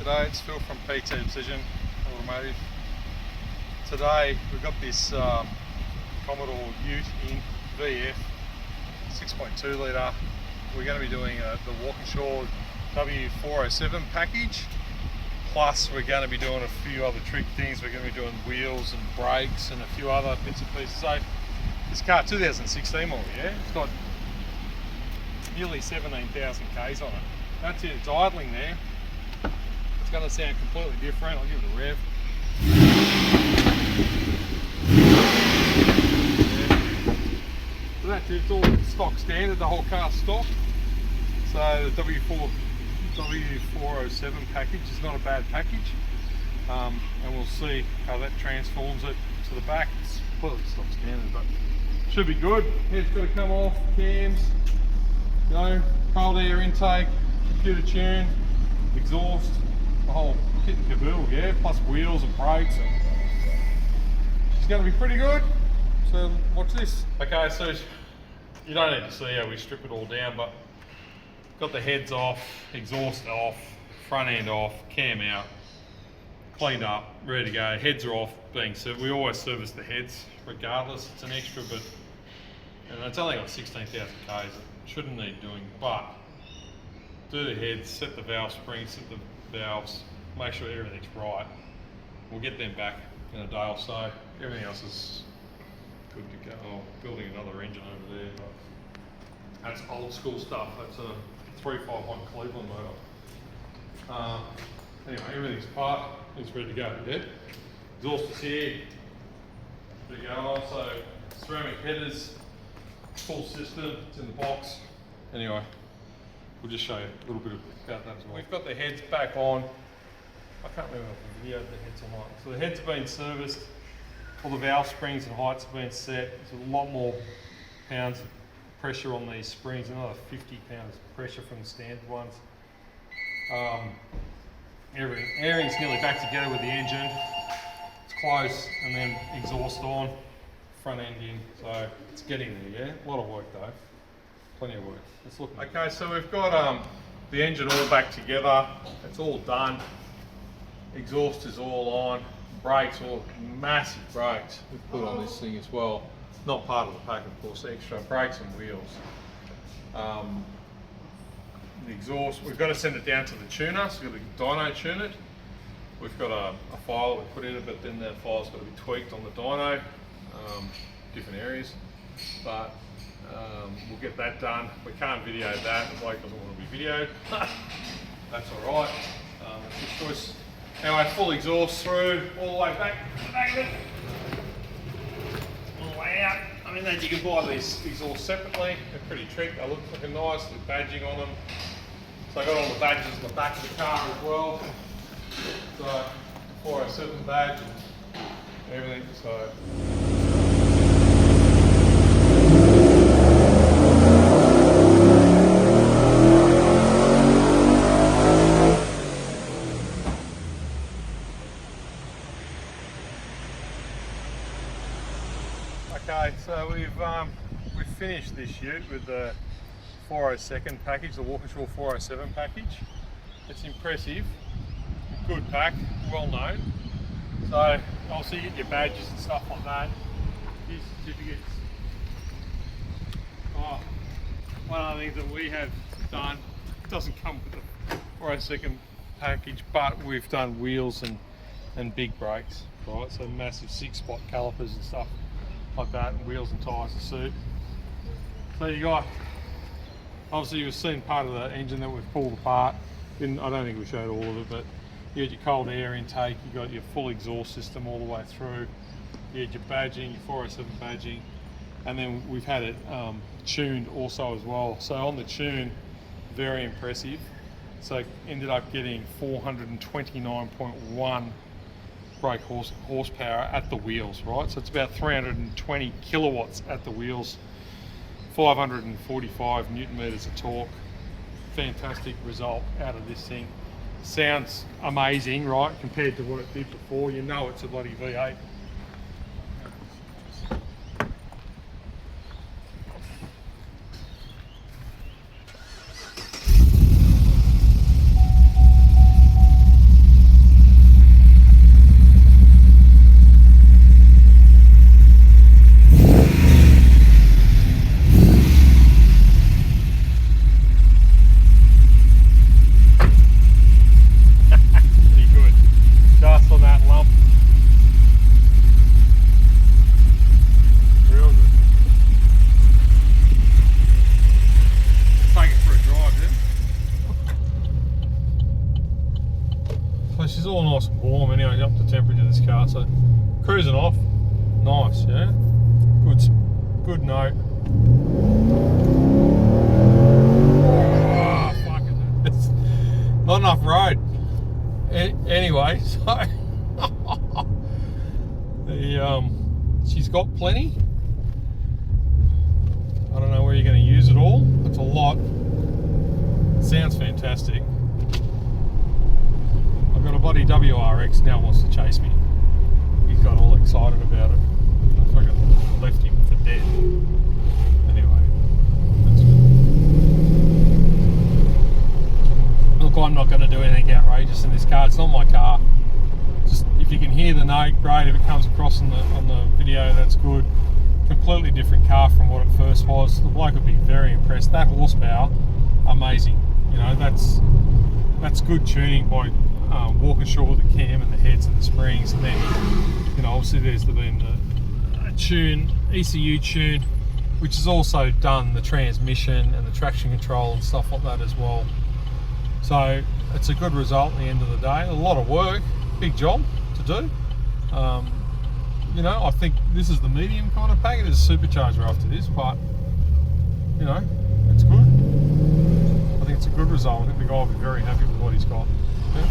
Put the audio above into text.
G'day, it's Phil from PT Precision Automotive. Today we've got this Commodore Ute in VF 6.2 litre. We're going to be doing the Walkinshaw W407 package, plus we're going to be doing a few other trick things. We're going to be doing wheels and brakes and a few other bits and pieces. So this car, 2016 model, yeah? It's got nearly 17,000 Ks on it. That's it, it's idling there. It's going to sound completely different. I'll give it a rev. Yeah. So that's it, it's all stock standard, the whole car's stock. So the W407 package is not a bad package. And we'll see how that transforms it to the back. It's completely stock standard, but should be good. Head's got to come off, cams, you know, cold air intake, computer tune, exhaust, the whole kit and caboodle, yeah, plus wheels and brakes. It's going to be pretty good. So watch this. Okay, so you don't need to see how we strip it all down, but got the heads off, exhaust off, front end off, cam out, cleaned up, ready to go. Heads are off, being served. We always service the heads regardless. It's an extra, but and it's only got 16,000 Ks. It shouldn't need doing, but do the heads, set the valve springs, set the valves, make sure everything's right. We'll get them back in a day or so. Everything else is good to go. Oh, building another engine over there, but that's old school stuff. That's a 351 Cleveland motor. Anyway, everything's apart, it's ready to go. Yeah? Exhaust is here, ready to go. Also, ceramic headers, full system, it's in the box. Anyway, we'll just show you a little bit about that as well. We've got the heads back on. I can't remember if the video the heads are on. So the heads have been serviced. All the valve springs and heights have been set. There's a lot more pounds of pressure on these springs, another 50 pounds of pressure from the standard ones. Everything's nearly back together with the engine. It's close, and then exhaust on, front end in. So it's getting there, yeah? A lot of work though. Plenty of work. Let's look. Okay, so we've got the engine all back together. It's all done. Exhaust is all on. Brakes, all massive brakes we've put on this thing as well. Not part of the pack, of course, extra brakes and wheels. The exhaust, we've got to send it down to the tuner, so we've got to dyno tune it. We've got a file we put in it, but then that file's got to be tweaked on the dyno, different areas. But we'll get that done. We can't video that, the bloke doesn't want to be videoed. That's alright. It's his choice. Anyway, full exhaust through, all the way back to the back of it. All the way out. I mean, then you can buy these exhausts separately. They're pretty trick. They look looking nice, with badging on them. So I got all the badges on the back of the car as well. So 407 badge and everything. So. Okay, so we've finished this ute with the 402nd package, the Walkinshaw 407 package. It's impressive, good pack, well known. So obviously you get your badges and stuff like that, your certificates. Oh, one of the things that we have done, it doesn't come with the 402nd package, but we've done wheels and big brakes, right? So massive 6-spot calipers and stuff like that, and wheels and tyres to suit. So you got, obviously you've seen part of the engine that we've pulled apart. I don't think we showed all of it, but you had your cold air intake, you got your full exhaust system all the way through, you had your badging, your 407 badging, and then we've had it tuned also as well. So on the tune, very impressive. So ended up getting 429.1 brake horsepower at the wheels, right? So it's about 320 kilowatts at the wheels, 545 Newton meters of torque. Fantastic result out of this thing. Sounds amazing, right? Compared to what it did before. You know it's a bloody V8. she's all nice and warm anyway, up to temperature of this car, so cruising off, nice, yeah, good note. Oh, fuck it. It's not enough road. Anyway, so she's got plenty. I don't know where you're going to use it all. It's a lot. Sounds fantastic. I've got a bloody WRX now wants to chase me. He's got all excited about it. I fucking left him for dead. Anyway, that's good. Look, I'm not going to do anything outrageous in this car. It's not my car. Just if you can hear the note, great. If it comes across on the video, that's good. Completely different car from what it first was. The bloke would be very impressed. That horsepower, amazing. You know, that's good tuning by walking short with the cam and the heads and the springs, and then, you know, obviously there's been a tune, ECU tune, which has also done the transmission and the traction control and stuff like that as well. So it's a good result at the end of the day. A lot of work, big job to do. You know, I think this is the medium kind of pack. It is a supercharger after this, but you know, it's good. I think it's a good result. I think the guy will be very happy with what he's got. Yeah.